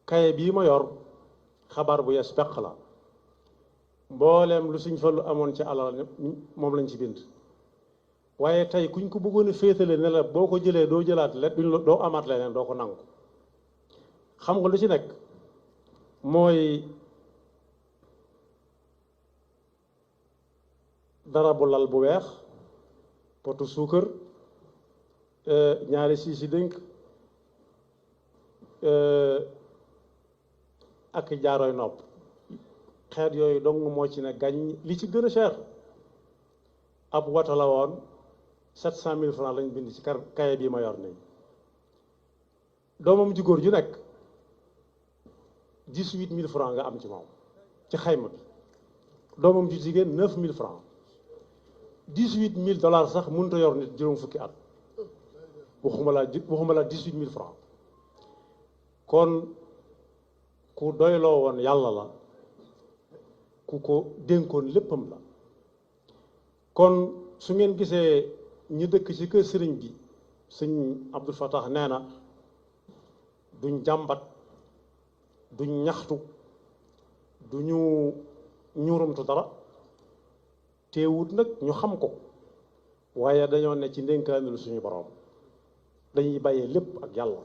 kaye bii ma yor xabaar bu yees peq la mbooleem lu Sëñ Fallu amoon ci alal moom lañ ci bind waaye tey kuñ ko bëggoon a féetale ne la boo ko jëlee doo jëlaat doo amaat leneen doo ko nangu xam nga lu ci nekk mooy dara bu lal bu weex potu suukar ñaari siisi dénk ak jaaroy nopp xeet yooyu dong moo ci ne gàññ li ci gën a cher ab wata la woon 700 000 francs lañ bind ci kaye bii ma yor nii doomam ju góor ju nekk 18 000 francs nga am ci moom ci xayma bi doomam ju jigéen 9 000 francs 18 000 dollars sax mënut a yor nit juróom fukki at waxuma la 18 000 francs kon ku doyloo woon yàlla la ku ko dénkoon léppam la kon su ngeen gisee ñu dëkk ci kër sëriñ bi sëñ Abdul Fattah nee na duñ jàmbat duñ ñaxtu duñu ñuurumtu dara teewut nag ñu xam ko waaye dañoo ne ci ndénkaanul suñu borom dañuy bàyyee lépp ak yàlla